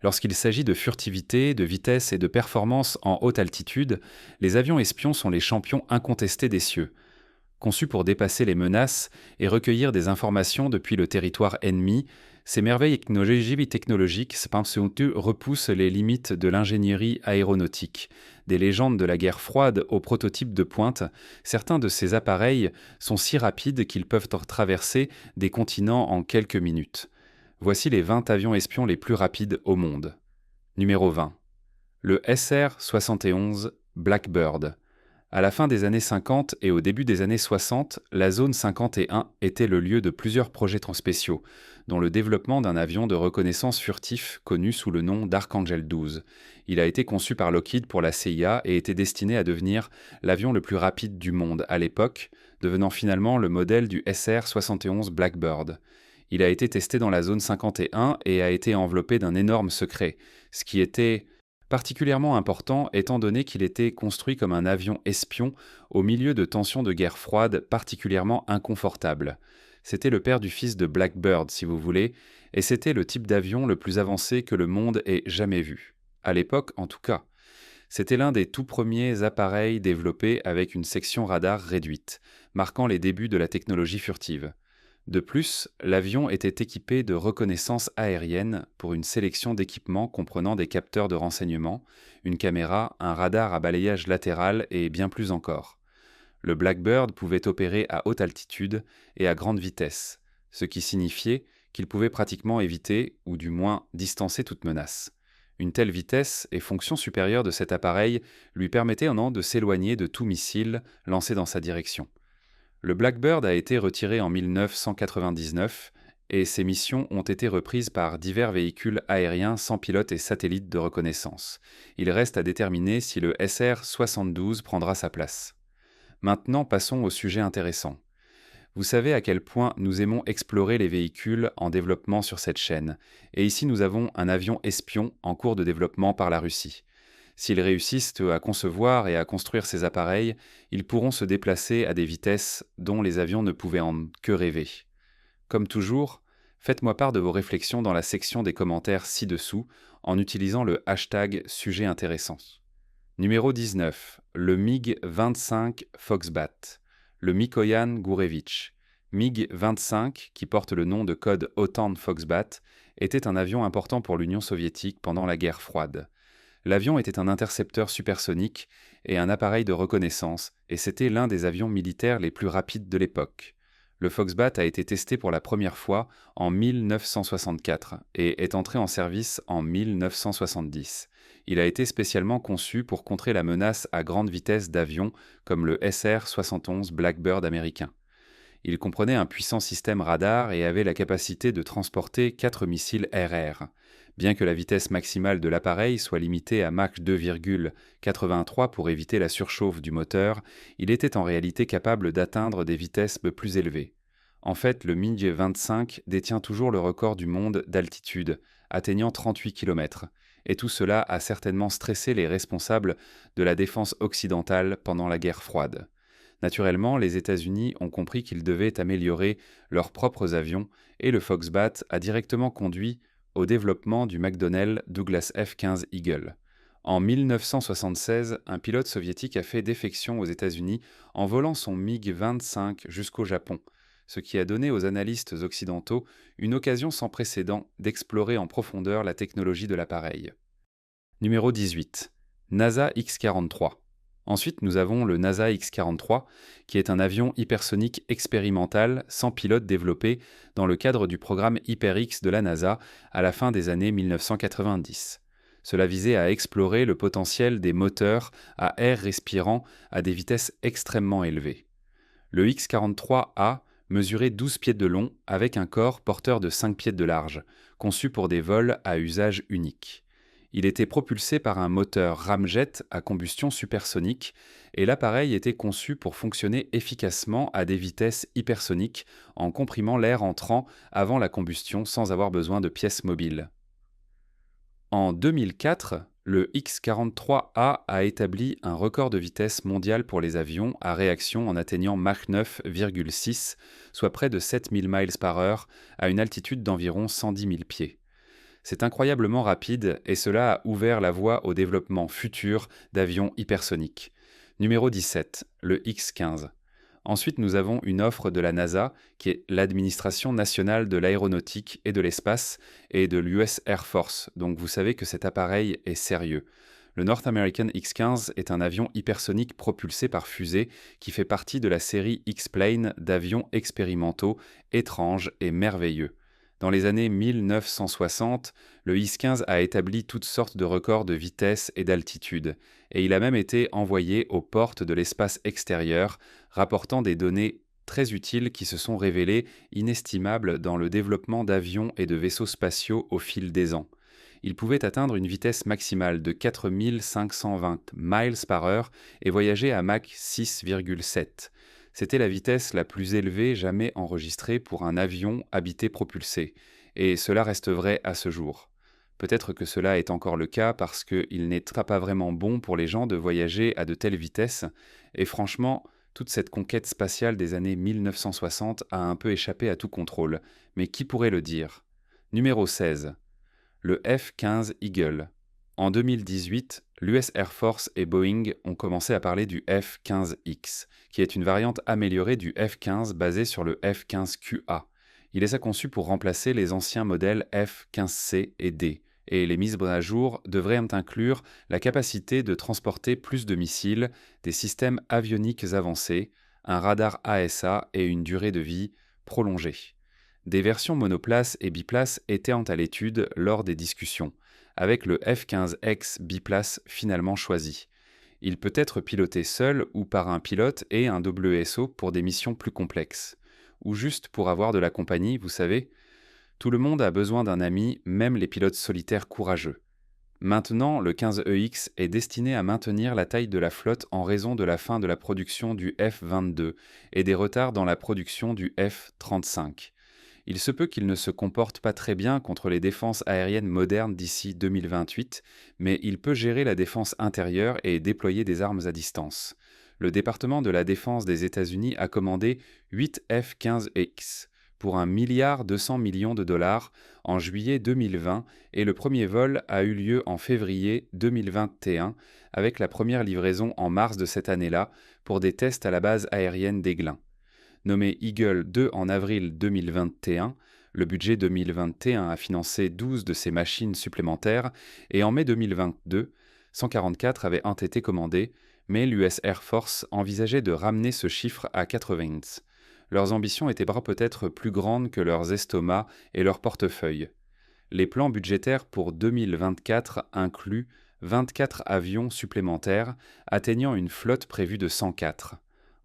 Lorsqu'il s'agit de furtivité, de vitesse et de performance en haute altitude, les avions espions sont les champions incontestés des cieux. Conçus pour dépasser les menaces et recueillir des informations depuis le territoire ennemi, ces merveilles technologiques repoussent les limites de l'ingénierie aéronautique. Des légendes de la guerre froide aux prototypes de pointe, certains de ces appareils sont si rapides qu'ils peuvent traverser des continents en quelques minutes. Voici les 20 avions espions les plus rapides au monde. Numéro 20. Le SR-71 Blackbird. À la fin des années 50 et au début des années 60, la zone 51 était le lieu de plusieurs projets spéciaux, dont le développement d'un avion de reconnaissance furtif connu sous le nom d'Archangel 12. Il a été conçu par Lockheed pour la CIA et était destiné à devenir l'avion le plus rapide du monde à l'époque, devenant finalement le modèle du SR-71 Blackbird. Il a été testé dans la zone 51 et a été enveloppé d'un énorme secret, ce qui était particulièrement important étant donné qu'il était construit comme un avion espion au milieu de tensions de guerre froide particulièrement inconfortables. C'était le père du fils de Blackbird, si vous voulez, et c'était le type d'avion le plus avancé que le monde ait jamais vu. À l'époque, en tout cas. C'était l'un des tout premiers appareils développés avec une section radar réduite, marquant les débuts de la technologie furtive. De plus, l'avion était équipé de reconnaissance aérienne pour une sélection d'équipements comprenant des capteurs de renseignement, une caméra, un radar à balayage latéral et bien plus encore. Le Blackbird pouvait opérer à haute altitude et à grande vitesse, ce qui signifiait qu'il pouvait pratiquement éviter, ou du moins distancer toute menace. Une telle vitesse et fonction supérieure de cet appareil lui permettait de s'éloigner de tout missile lancé dans sa direction. Le Blackbird a été retiré en 1999 et ses missions ont été reprises par divers véhicules aériens sans pilote et satellites de reconnaissance. Il reste à déterminer si le SR-72 prendra sa place. Maintenant, passons au sujet intéressant. Vous savez à quel point nous aimons explorer les véhicules en développement sur cette chaîne, et ici nous avons un avion espion en cours de développement par la Russie. S'ils réussissent à concevoir et à construire ces appareils, ils pourront se déplacer à des vitesses dont les avions ne pouvaient que rêver. Comme toujours, faites-moi part de vos réflexions dans la section des commentaires ci-dessous en utilisant le hashtag sujet intéressant. Numéro 19. Le MiG-25 Foxbat. Le Mikoyan Gourevitch. MiG-25, qui porte le nom de code OTAN Foxbat, était un avion important pour l'Union soviétique pendant la guerre froide. L'avion était un intercepteur supersonique et un appareil de reconnaissance, et c'était l'un des avions militaires les plus rapides de l'époque. Le Foxbat a été testé pour la première fois en 1964 et est entré en service en 1970. Il a été spécialement conçu pour contrer la menace à grande vitesse d'avions comme le SR-71 Blackbird américain. Il comprenait un puissant système radar et avait la capacité de transporter 4 missiles RR. Bien que la vitesse maximale de l'appareil soit limitée à Mach 2,83 pour éviter la surchauffe du moteur, il était en réalité capable d'atteindre des vitesses plus élevées. En fait, le MiG-25 détient toujours le record du monde d'altitude, atteignant 38 km, et tout cela a certainement stressé les responsables de la défense occidentale pendant la guerre froide. Naturellement, les États-Unis ont compris qu'ils devaient améliorer leurs propres avions et le Foxbat a directement conduit au développement du McDonnell Douglas F-15 Eagle. En 1976, un pilote soviétique a fait défection aux États-Unis en volant son MiG-25 jusqu'au Japon, ce qui a donné aux analystes occidentaux une occasion sans précédent d'explorer en profondeur la technologie de l'appareil. Numéro 18. NASA X-43. Ensuite, nous avons le NASA X-43, qui est un avion hypersonique expérimental sans pilote développé dans le cadre du programme HyperX de la NASA à la fin des années 1990. Cela visait à explorer le potentiel des moteurs à air respirant à des vitesses extrêmement élevées. Le X-43A mesurait 12 pieds de long avec un corps porteur de 5 pieds de large, conçu pour des vols à usage unique. Il était propulsé par un moteur ramjet à combustion supersonique et l'appareil était conçu pour fonctionner efficacement à des vitesses hypersoniques en comprimant l'air entrant avant la combustion sans avoir besoin de pièces mobiles. En 2004, le X-43A a établi un record de vitesse mondial pour les avions à réaction en atteignant Mach 9,6, soit près de 7000 miles par heure à une altitude d'environ 110 000 pieds. C'est incroyablement rapide et cela a ouvert la voie au développement futur d'avions hypersoniques. Numéro 17, le X-15. Ensuite, nous avons une offre de la NASA, qui est l'Administration nationale de l'aéronautique et de l'espace, et de l'US Air Force, donc vous savez que cet appareil est sérieux. Le North American X-15 est un avion hypersonique propulsé par fusée qui fait partie de la série X-Plane d'avions expérimentaux, étranges et merveilleux. Dans les années 1960, le X-15 a établi toutes sortes de records de vitesse et d'altitude, et il a même été envoyé aux portes de l'espace extérieur, rapportant des données très utiles qui se sont révélées inestimables dans le développement d'avions et de vaisseaux spatiaux au fil des ans. Il pouvait atteindre une vitesse maximale de 4520 miles par heure et voyager à Mach 6,7. C'était la vitesse la plus élevée jamais enregistrée pour un avion habité propulsé, et cela reste vrai à ce jour. Peut-être que cela est encore le cas parce qu'il n'est pas vraiment bon pour les gens de voyager à de telles vitesses, et franchement, toute cette conquête spatiale des années 1960 a un peu échappé à tout contrôle. Mais qui pourrait le dire? Numéro 16. Le F-15 Eagle. En 2018, l'US Air Force et Boeing ont commencé à parler du F-15X, qui est une variante améliorée du F-15 basée sur le F-15QA. Il est conçu pour remplacer les anciens modèles F-15C et D, et les mises à jour devraient inclure la capacité de transporter plus de missiles, des systèmes avioniques avancés, un radar AESA et une durée de vie prolongée. Des versions monoplace et biplace étaient à l'étude lors des discussions, avec le F-15X biplace finalement choisi. Il peut être piloté seul ou par un pilote et un WSO pour des missions plus complexes. Ou juste pour avoir de la compagnie, vous savez. Tout le monde a besoin d'un ami, même les pilotes solitaires courageux. Maintenant, le 15EX est destiné à maintenir la taille de la flotte en raison de la fin de la production du F-22 et des retards dans la production du F-35. Il se peut qu'il ne se comporte pas très bien contre les défenses aériennes modernes d'ici 2028, mais il peut gérer la défense intérieure et déployer des armes à distance. Le département de la défense des États-Unis a commandé 8 F-15X pour $1,2 milliard en juillet 2020 et le premier vol a eu lieu en février 2021 avec la première livraison en mars de cette année-là pour des tests à la base aérienne d'Aiglun. Nommé Eagle 2 en avril 2021, le budget 2021 a financé 12 de ces machines supplémentaires et en mai 2022, 144 avaient été commandées, mais l'US Air Force envisageait de ramener ce chiffre à 80. Leurs ambitions étaient peut-être plus grandes que leurs estomacs et leurs portefeuilles. Les plans budgétaires pour 2024 incluent 24 avions supplémentaires, atteignant une flotte prévue de 104.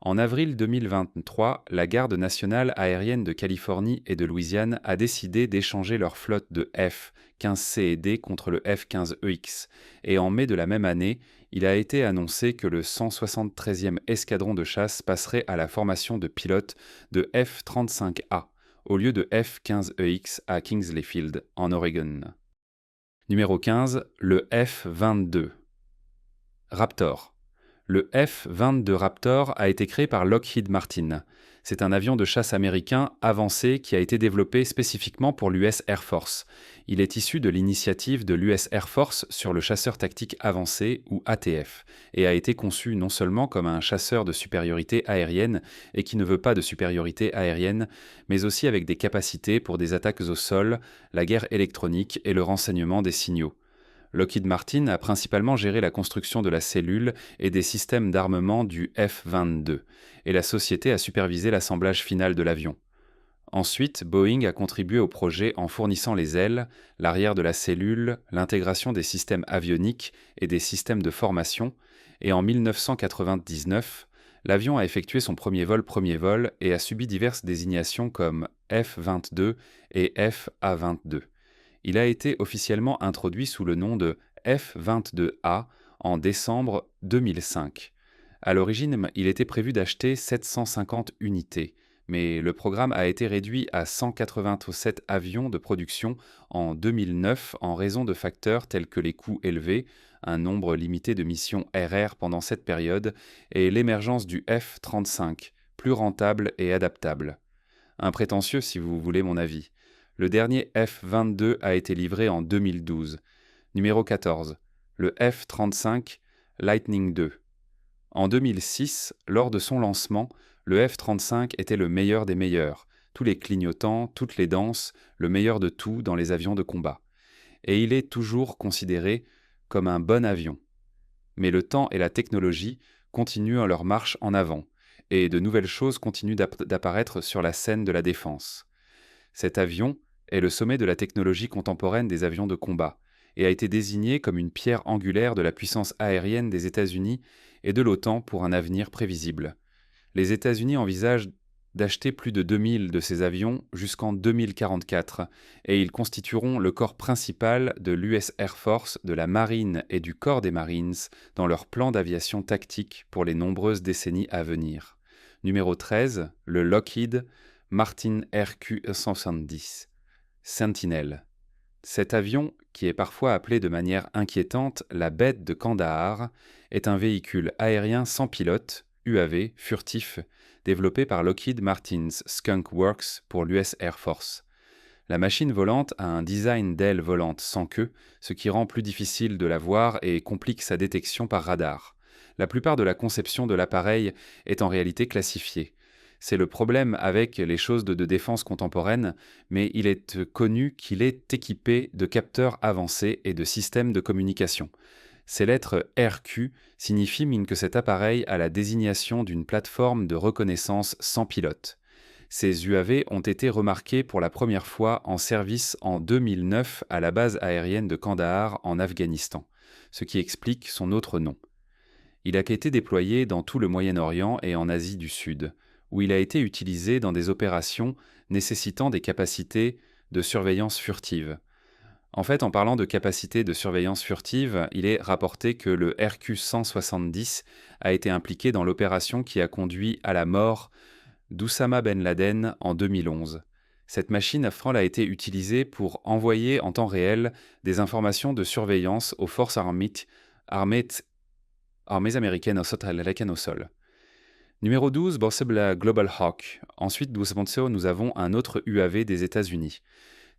En avril 2023, la Garde nationale aérienne de Californie et de Louisiane a décidé d'échanger leur flotte de F-15C et D contre le F-15EX, et en mai de la même année, il a été annoncé que le 173e escadron de chasse passerait à la formation de pilotes de F-35A, au lieu de F-15EX à Kingsley Field, en Oregon. Numéro 15, le F-22. Raptor. Le F-22 Raptor a été créé par Lockheed Martin. C'est un avion de chasse américain avancé qui a été développé spécifiquement pour l'US Air Force. Il est issu de l'initiative de l'US Air Force sur le chasseur tactique avancé, ou ATF, et a été conçu non seulement comme un chasseur de supériorité aérienne et qui ne veut pas de supériorité aérienne, mais aussi avec des capacités pour des attaques au sol, la guerre électronique et le renseignement des signaux. Lockheed Martin a principalement géré la construction de la cellule et des systèmes d'armement du F-22, et la société a supervisé l'assemblage final de l'avion. Ensuite, Boeing a contribué au projet en fournissant les ailes, l'arrière de la cellule, l'intégration des systèmes avioniques et des systèmes de formation, et en 1999, l'avion a effectué son premier vol et a subi diverses désignations comme F-22 et FA-22. Il a été officiellement introduit sous le nom de F-22A en décembre 2005. À l'origine, il était prévu d'acheter 750 unités, mais le programme a été réduit à 187 avions de production en 2009 en raison de facteurs tels que les coûts élevés, un nombre limité de missions RR pendant cette période et l'émergence du F-35, plus rentable et adaptable. Un prétentieux si vous voulez mon avis. Le dernier F-22 a été livré en 2012. Numéro 14. Le F-35 Lightning II. En 2006, lors de son lancement, le F-35 était le meilleur des meilleurs. Tous les clignotants, toutes les danses, le meilleur de tout dans les avions de combat. Et il est toujours considéré comme un bon avion. Mais le temps et la technologie continuent leur marche en avant, et de nouvelles choses continuent d'apparaître sur la scène de la défense. Cet avion est le sommet de la technologie contemporaine des avions de combat, et a été désigné comme une pierre angulaire de la puissance aérienne des États-Unis et de l'OTAN pour un avenir prévisible. Les États-Unis envisagent d'acheter plus de 2000 de ces avions jusqu'en 2044, et ils constitueront le corps principal de l'US Air Force, de la Marine et du Corps des Marines dans leur plan d'aviation tactique pour les nombreuses décennies à venir. Numéro 13, le Lockheed Martin RQ-170. Sentinel. Cet avion, qui est parfois appelé de manière inquiétante la bête de Kandahar, est un véhicule aérien sans pilote, UAV, furtif, développé par Lockheed Martin's Skunk Works pour l'US Air Force. La machine volante a un design d'aile volante sans queue, ce qui rend plus difficile de la voir et complique sa détection par radar. La plupart de la conception de l'appareil est en réalité classifiée. C'est le problème avec les choses de défense contemporaine, mais il est connu qu'il est équipé de capteurs avancés et de systèmes de communication. Ces lettres RQ signifient que cet appareil a la désignation d'une plateforme de reconnaissance sans pilote. Ces UAV ont été remarqués pour la première fois en service en 2009 à la base aérienne de Kandahar en Afghanistan, ce qui explique son autre nom. Il a été déployé dans tout le Moyen-Orient et en Asie du Sud, où il a été utilisé dans des opérations nécessitant des capacités de surveillance furtive. En fait, en parlant de capacités de surveillance furtive, il est rapporté que le RQ-170 a été impliqué dans l'opération qui a conduit à la mort d'Oussama Ben Laden en 2011. Cette machine a été utilisée pour envoyer en temps réel des informations de surveillance aux forces armées américaines au sol. Numéro 12, la Global Hawk. Ensuite, nous avons un autre UAV des États-Unis.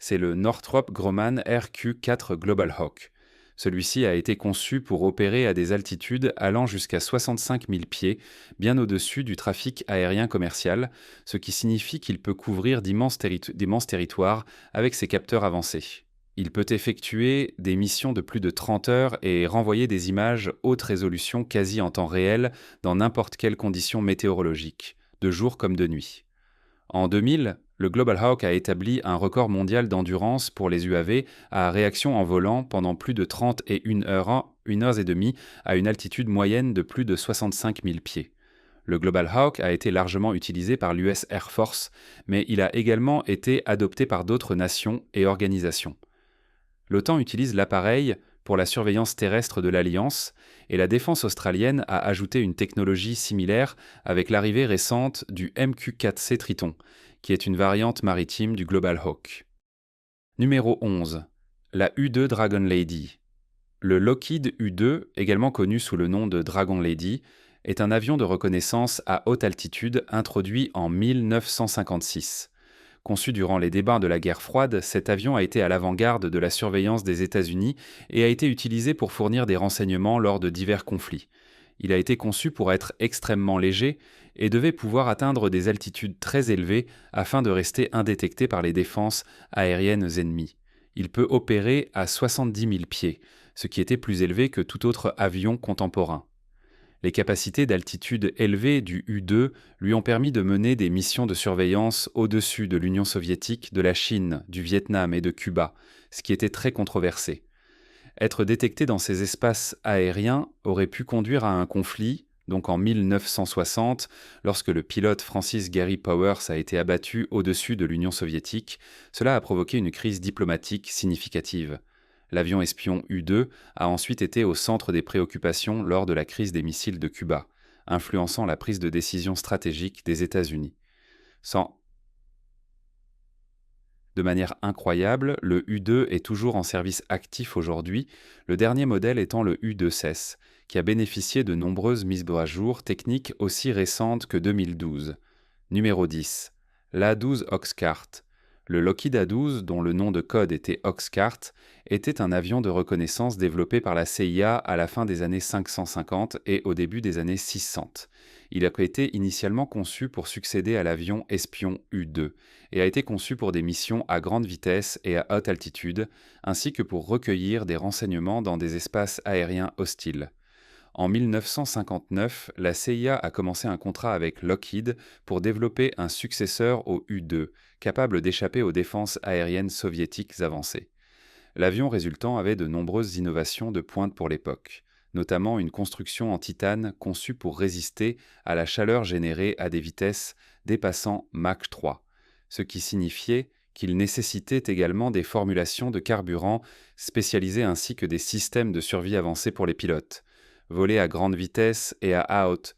C'est le Northrop Grumman RQ-4 Global Hawk. Celui-ci a été conçu pour opérer à des altitudes allant jusqu'à 65 000 pieds, bien au-dessus du trafic aérien commercial, ce qui signifie qu'il peut couvrir d'immenses territoires avec ses capteurs avancés. Il peut effectuer des missions de plus de 30 heures et renvoyer des images haute résolution quasi en temps réel dans n'importe quelle condition météorologique, de jour comme de nuit. En 2000, le Global Hawk a établi un record mondial d'endurance pour les UAV à réaction en volant pendant plus de 31 heures et demie à une altitude moyenne de plus de 65 000 pieds. Le Global Hawk a été largement utilisé par l'US Air Force, mais il a également été adopté par d'autres nations et organisations. L'OTAN utilise l'appareil pour la surveillance terrestre de l'Alliance, et la défense australienne a ajouté une technologie similaire avec l'arrivée récente du MQ-4C Triton, qui est une variante maritime du Global Hawk. Numéro 11. La U-2 Dragon Lady. Le Lockheed U-2, également connu sous le nom de Dragon Lady, est un avion de reconnaissance à haute altitude introduit en 1956. Conçu durant les débats de la guerre froide, cet avion a été à l'avant-garde de la surveillance des États-Unis et a été utilisé pour fournir des renseignements lors de divers conflits. Il a été conçu pour être extrêmement léger et devait pouvoir atteindre des altitudes très élevées afin de rester indétecté par les défenses aériennes ennemies. Il peut opérer à 70 000 pieds, ce qui était plus élevé que tout autre avion contemporain. Les capacités d'altitude élevées du U-2 lui ont permis de mener des missions de surveillance au-dessus de l'Union soviétique, de la Chine, du Vietnam et de Cuba, ce qui était très controversé. Être détecté dans ces espaces aériens aurait pu conduire à un conflit, donc en 1960, lorsque le pilote Francis Gary Powers a été abattu au-dessus de l'Union soviétique. Cela a provoqué une crise diplomatique significative. L'avion espion U-2 a ensuite été au centre des préoccupations lors de la crise des missiles de Cuba, influençant la prise de décision stratégique des États-Unis. De manière incroyable, le U-2 est toujours en service actif aujourd'hui, le dernier modèle étant le U-2S, qui a bénéficié de nombreuses mises à jour techniques aussi récentes que 2012. Numéro 10. L'A-12 Oxcart. Le Lockheed A-12, dont le nom de code était Oxcart, était un avion de reconnaissance développé par la CIA à la fin des années 550 et au début des années 600. Il a été initialement conçu pour succéder à l'avion espion U-2 et a été conçu pour des missions à grande vitesse et à haute altitude, ainsi que pour recueillir des renseignements dans des espaces aériens hostiles. En 1959, la CIA a commencé un contrat avec Lockheed pour développer un successeur au U-2, capable d'échapper aux défenses aériennes soviétiques avancées. L'avion résultant avait de nombreuses innovations de pointe pour l'époque, notamment une construction en titane conçue pour résister à la chaleur générée à des vitesses dépassant Mach 3, ce qui signifiait qu'il nécessitait également des formulations de carburant spécialisées ainsi que des systèmes de survie avancés pour les pilotes. Voler à grande vitesse et à haute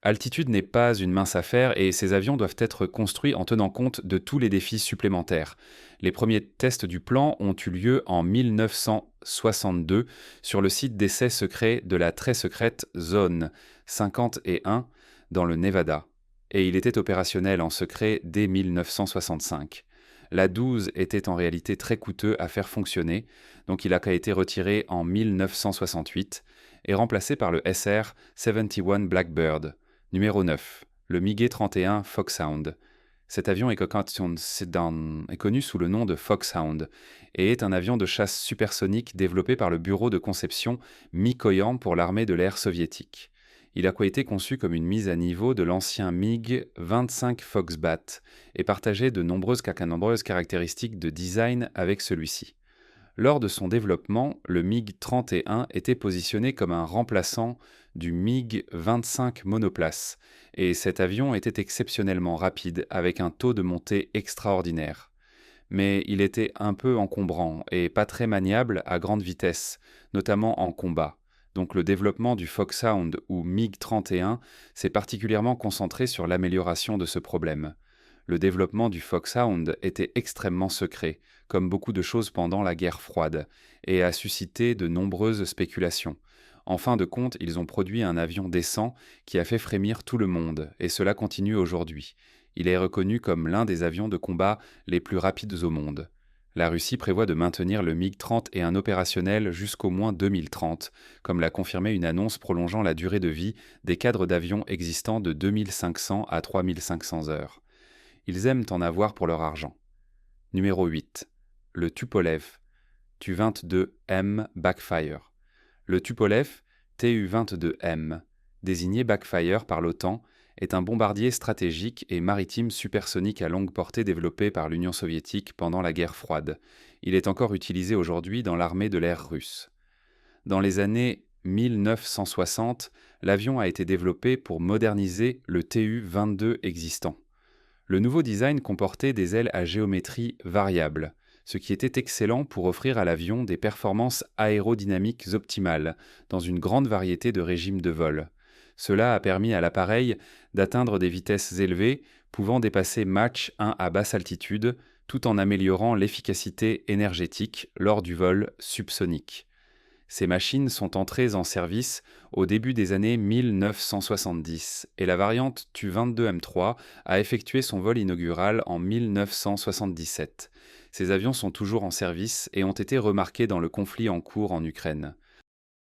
altitude n'est pas une mince affaire et ces avions doivent être construits en tenant compte de tous les défis supplémentaires. Les premiers tests du plan ont eu lieu en 1962 sur le site d'essai secret de la très secrète Zone 51 dans le Nevada, et il était opérationnel en secret dès 1965. L'A-12 était en réalité très coûteux à faire fonctionner, donc il a été retiré en 1968 et remplacé par le SR-71 Blackbird. Numéro 9, le MiG-31 Foxhound. Cet avion est connu sous le nom de Foxhound et est un avion de chasse supersonique développé par le bureau de conception Mikoyan pour l'armée de l'air soviétique. Il a été conçu comme une mise à niveau de l'ancien MiG-25 Foxbat et partageait de nombreuses caractéristiques de design avec celui-ci. Lors de son développement, le MiG-31 était positionné comme un remplaçant du MiG-25 monoplace, et cet avion était exceptionnellement rapide avec un taux de montée extraordinaire. Mais il était un peu encombrant et pas très maniable à grande vitesse, notamment en combat. Donc le développement du Foxhound ou MiG-31 s'est particulièrement concentré sur l'amélioration de ce problème. Le développement du Foxhound était extrêmement secret, comme beaucoup de choses pendant la guerre froide, et a suscité de nombreuses spéculations. En fin de compte, ils ont produit un avion décent qui a fait frémir tout le monde, et cela continue aujourd'hui. Il est reconnu comme l'un des avions de combat les plus rapides au monde. La Russie prévoit de maintenir le MiG-31 opérationnel jusqu'au moins 2030, comme l'a confirmé une annonce prolongeant la durée de vie des cadres d'avions existants de 2500 à 3500 heures. Ils aiment en avoir pour leur argent. Numéro 8. Le Tupolev Tu-22M Backfire. Le Tupolev Tu-22M, désigné Backfire par l'OTAN, est un bombardier stratégique et maritime supersonique à longue portée développé par l'Union soviétique pendant la guerre froide. Il est encore utilisé aujourd'hui dans l'armée de l'air russe. Dans les années 1960, l'avion a été développé pour moderniser le Tu-22 existant. Le nouveau design comportait des ailes à géométrie variable, ce qui était excellent pour offrir à l'avion des performances aérodynamiques optimales dans une grande variété de régimes de vol. Cela a permis à l'appareil d'atteindre des vitesses élevées, pouvant dépasser Mach 1 à basse altitude, tout en améliorant l'efficacité énergétique lors du vol subsonique. Ces machines sont entrées en service au début des années 1970 et la variante Tu-22M3 a effectué son vol inaugural en 1977. Ces avions sont toujours en service et ont été remarqués dans le conflit en cours en Ukraine.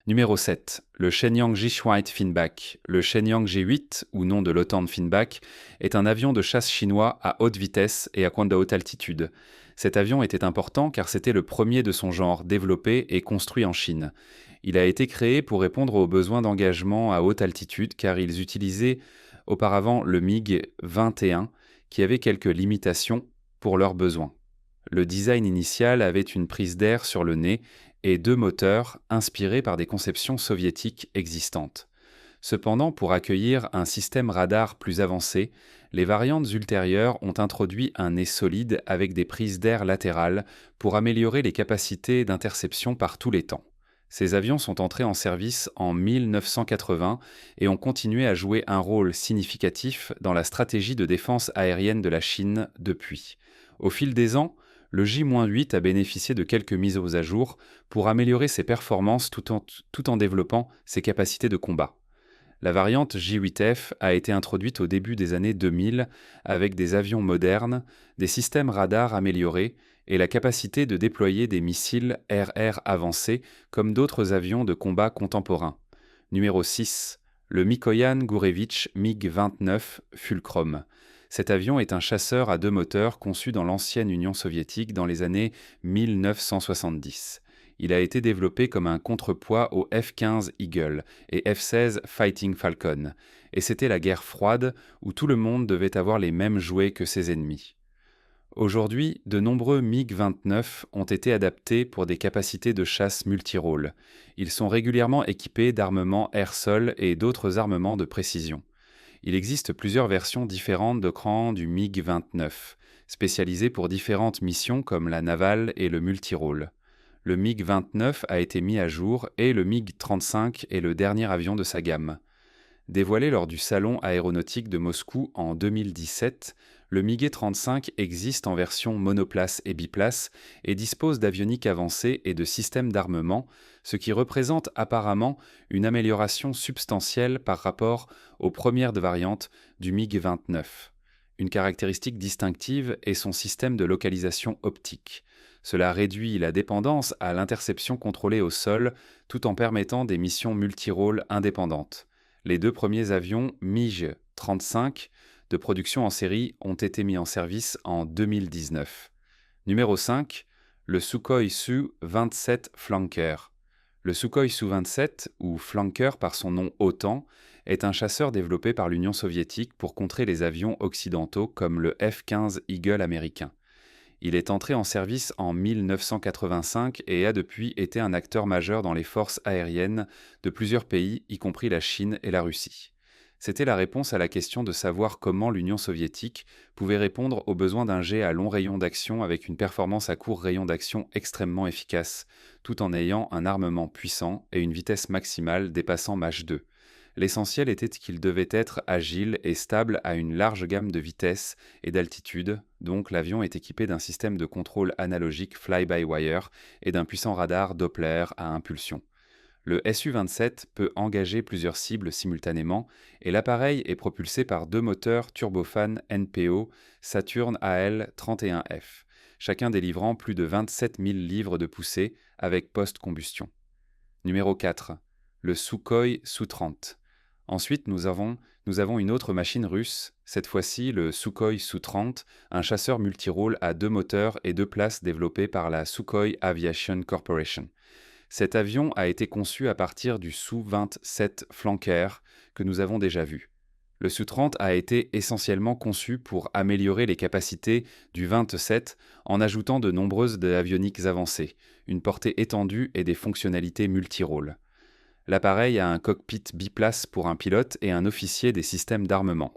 Numéro 7. Le Shenyang J-8 Finback. Le Shenyang J-8, ou nom de l'OTAN de Finback, est un avion de chasse chinois à haute vitesse et à haute altitude. Cet avion était important car c'était le premier de son genre développé et construit en Chine. Il a été créé pour répondre aux besoins d'engagement à haute altitude car ils utilisaient auparavant le MiG-21 qui avait quelques limitations pour leurs besoins. Le design initial avait une prise d'air sur le nez et deux moteurs inspirés par des conceptions soviétiques existantes. Cependant, pour accueillir un système radar plus avancé, les variantes ultérieures ont introduit un nez solide avec des prises d'air latérales pour améliorer les capacités d'interception par tous les temps. Ces avions sont entrés en service en 1980 et ont continué à jouer un rôle significatif dans la stratégie de défense aérienne de la Chine depuis. Au fil des ans, le J-8 a bénéficié de quelques mises à jour pour améliorer ses performances tout en développant ses capacités de combat. La variante J-8F a été introduite au début des années 2000 avec des avions modernes, des systèmes radars améliorés et la capacité de déployer des missiles air-air avancés comme d'autres avions de combat contemporains. Numéro 6. Le Mikoyan Gourevitch MiG-29 Fulcrum. Cet avion est un chasseur à 2 moteurs conçu dans l'ancienne Union soviétique dans les années 1970. Il a été développé comme un contrepoids aux F-15 Eagle et F-16 Fighting Falcon, et c'était la guerre froide où tout le monde devait avoir les mêmes jouets que ses ennemis. Aujourd'hui, de nombreux MiG-29 ont été adaptés pour des capacités de chasse multirôles. Ils sont régulièrement équipés d'armements air-sol et d'autres armements de précision. Il existe plusieurs versions différentes de crans du MiG-29, spécialisées pour différentes missions comme la navale et le multirôle. Le MiG-29 a été mis à jour et le MiG-35 est le dernier avion de sa gamme. Dévoilé lors du Salon aéronautique de Moscou en 2017, le MiG-35 existe en version monoplace et biplace et dispose d'avionique avancée et de systèmes d'armement, ce qui représente apparemment une amélioration substantielle par rapport aux premières variantes du MiG-29. Une caractéristique distinctive est son système de localisation optique. Cela réduit la dépendance à l'interception contrôlée au sol tout en permettant des missions multirôles indépendantes. Les 2 premiers avions MiG-35 de production en série ont été mis en service en 2019. Numéro 5. Le Sukhoi Su-27 Flanker. Le Sukhoi Su-27, ou Flanker par son nom OTAN, est un chasseur développé par l'Union soviétique pour contrer les avions occidentaux comme le F-15 Eagle américain. Il est entré en service en 1985 et a depuis été un acteur majeur dans les forces aériennes de plusieurs pays, y compris la Chine et la Russie. C'était la réponse à la question de savoir comment l'Union soviétique pouvait répondre aux besoins d'un jet à long rayon d'action avec une performance à court rayon d'action extrêmement efficace, tout en ayant un armement puissant et une vitesse maximale dépassant Mach 2. L'essentiel était qu'il devait être agile et stable à une large gamme de vitesses et d'altitude, donc l'avion est équipé d'un système de contrôle analogique fly-by-wire et d'un puissant radar Doppler à impulsion. Le Su-27 peut engager plusieurs cibles simultanément et l'appareil est propulsé par 2 moteurs turbofan NPO Saturn AL-31F, chacun délivrant plus de 27 000 livres de poussée avec post-combustion. Numéro 4. Le Sukhoi Su-30. Ensuite, nous avons une autre machine russe, cette fois-ci le Sukhoi Su-30, un chasseur multirôle à 2 moteurs et 2 places développé par la Sukhoi Aviation Corporation. Cet avion a été conçu à partir du Su-27 Flanker que nous avons déjà vu. Le Su-30 a été essentiellement conçu pour améliorer les capacités du 27 en ajoutant de nombreuses avioniques avancées, une portée étendue et des fonctionnalités multirôles. L'appareil a un cockpit biplace pour un pilote et un officier des systèmes d'armement.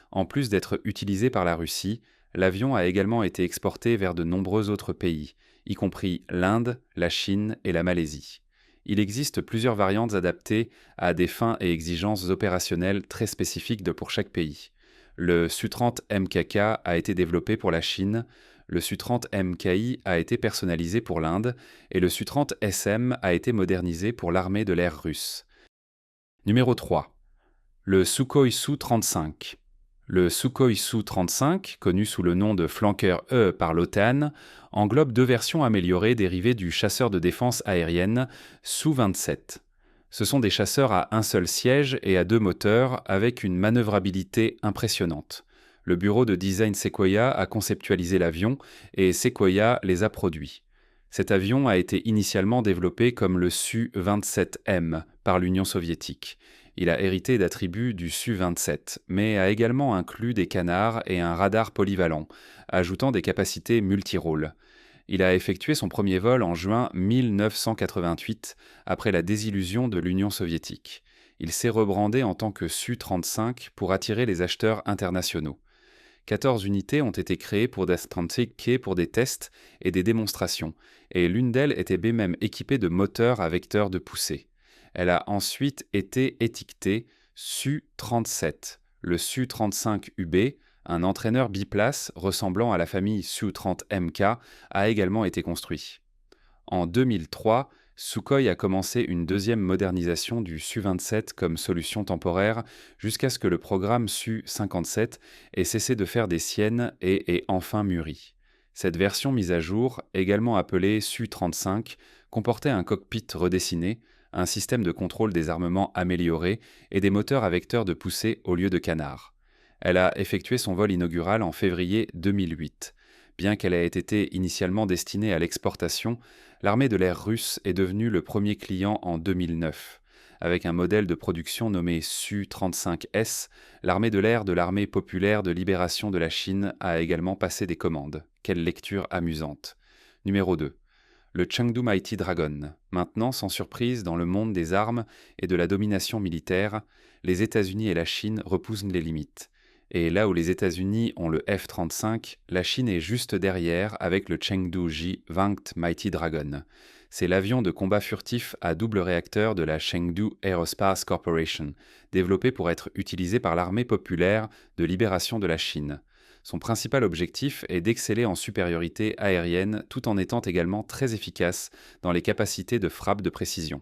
En plus d'être utilisé par la Russie, l'avion a également été exporté vers de nombreux autres pays, y compris l'Inde, la Chine et la Malaisie. Il existe plusieurs variantes adaptées à des fins et exigences opérationnelles très spécifiques pour chaque pays. Le Su-30 MKK a été développé pour la Chine, le Su-30 MKI a été personnalisé pour l'Inde et le Su-30 SM a été modernisé pour l'armée de l'air russe. Numéro 3. Le Sukhoi Su-35. Le Sukhoi Su-35, connu sous le nom de Flanker E par l'OTAN, englobe 2 versions améliorées dérivées du chasseur de défense aérienne Su-27. Ce sont des chasseurs à un seul siège et à 2 moteurs avec une manœuvrabilité impressionnante. Le bureau de design Sequoia a conceptualisé l'avion et Sequoia les a produits. Cet avion a été initialement développé comme le Su-27M par l'Union soviétique. Il a hérité d'attributs du Su-27, mais a également inclus des canards et un radar polyvalent, ajoutant des capacités multirôles. Il a effectué son premier vol en juin 1988, après la désillusion de l'Union soviétique. Il s'est rebrandé en tant que Su-35 pour attirer les acheteurs internationaux. 14 unités ont été créées pour des tests et des démonstrations, et l'une d'elles était même équipée de moteurs à vecteurs de poussée. Elle a ensuite été étiquetée Su-37. Le Su-35UB, un entraîneur biplace ressemblant à la famille Su-30MK, a également été construit. En 2003, Sukhoi a commencé une deuxième modernisation du Su-27 comme solution temporaire jusqu'à ce que le programme Su-57 ait cessé de faire des siennes et ait enfin mûri. Cette version mise à jour, également appelée Su-35, comportait un cockpit redessiné, un système de contrôle des armements amélioré et des moteurs à vecteurs de poussée au lieu de canards. Elle a effectué son vol inaugural en février 2008. Bien qu'elle ait été initialement destinée à l'exportation, l'armée de l'air russe est devenue le premier client en 2009. Avec un modèle de production nommé Su-35S, l'armée de l'air de l'Armée populaire de libération de la Chine a également passé des commandes. Quelle lecture amusante. Numéro 2. Le Chengdu Mighty Dragon. Maintenant, sans surprise, dans le monde des armes et de la domination militaire, les États-Unis et la Chine repoussent les limites. Et là où les États-Unis ont le F-35, la Chine est juste derrière avec le Chengdu J-20 Mighty Dragon. C'est l'avion de combat furtif à double réacteur de la Chengdu Aerospace Corporation, développé pour être utilisé par l'armée populaire de libération de la Chine. Son principal objectif est d'exceller en supériorité aérienne tout en étant également très efficace dans les capacités de frappe de précision.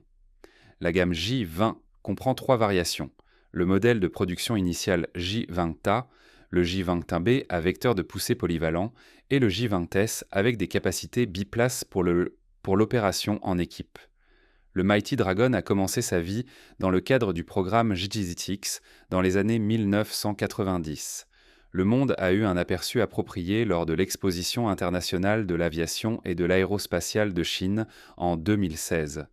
La gamme J-20 comprend 3 variations. Le modèle de production initial J-20A, le J-20B à vecteur de poussée polyvalent et le J-20S avec des capacités biplaces pour l'opération en équipe. Le Mighty Dragon a commencé sa vie dans le cadre du programme JGZX dans les années 1990. Le monde a eu un aperçu approprié lors de l'Exposition internationale de l'aviation et de l'aérospatiale de Chine en 2016.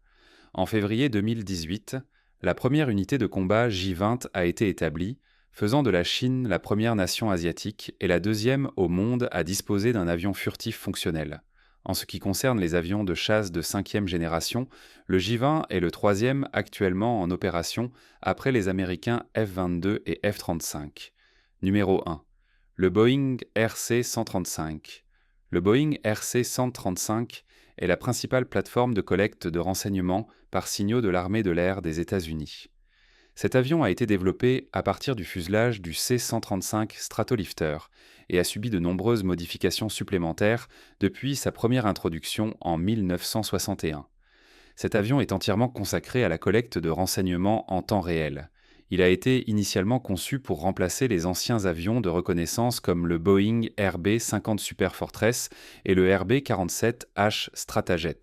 En février 2018, la première unité de combat J-20 a été établie, faisant de la Chine la première nation asiatique et la deuxième au monde à disposer d'un avion furtif fonctionnel. En ce qui concerne les avions de chasse de 5e génération, le J-20 est le troisième actuellement en opération après les Américains F-22 et F-35. Numéro 1. Le Boeing RC-135. Le Boeing RC-135 est la principale plateforme de collecte de renseignements par signaux de l'armée de l'air des États-Unis. Cet avion a été développé à partir du fuselage du C-135 Stratolifter et a subi de nombreuses modifications supplémentaires depuis sa première introduction en 1961. Cet avion est entièrement consacré à la collecte de renseignements en temps réel. Il a été initialement conçu pour remplacer les anciens avions de reconnaissance comme le Boeing RB-50 Superfortress et le RB-47H Stratajet.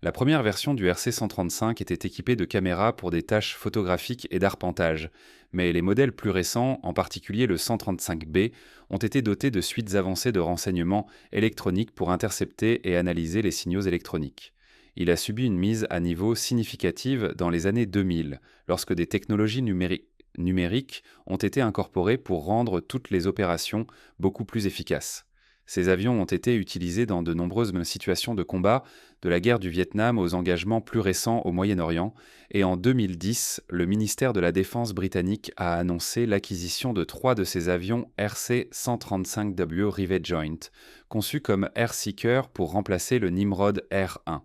La première version du RC-135 était équipée de caméras pour des tâches photographiques et d'arpentage, mais les modèles plus récents, en particulier le 135B, ont été dotés de suites avancées de renseignements électroniques pour intercepter et analyser les signaux électroniques. Il a subi une mise à niveau significative dans les années 2000, lorsque des technologies numériques ont été incorporées pour rendre toutes les opérations beaucoup plus efficaces. Ces avions ont été utilisés dans de nombreuses situations de combat, de la guerre du Vietnam aux engagements plus récents au Moyen-Orient, et en 2010, le ministère de la Défense britannique a annoncé l'acquisition de 3 de ces avions RC-135W Rivet Joint, conçus comme Air Seeker pour remplacer le Nimrod R-1.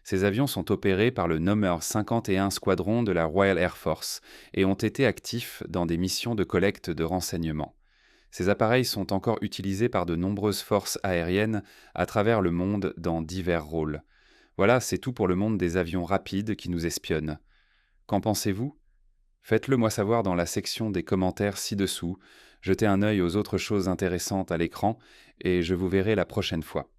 Ces avions sont opérés par le Number 51 Squadron de la Royal Air Force et ont été actifs dans des missions de collecte de renseignements. Ces appareils sont encore utilisés par de nombreuses forces aériennes à travers le monde dans divers rôles. Voilà, c'est tout pour le monde des avions rapides qui nous espionnent. Qu'en pensez-vous ? Faites-le moi savoir dans la section des commentaires ci-dessous. Jetez un œil aux autres choses intéressantes à l'écran et je vous verrai la prochaine fois.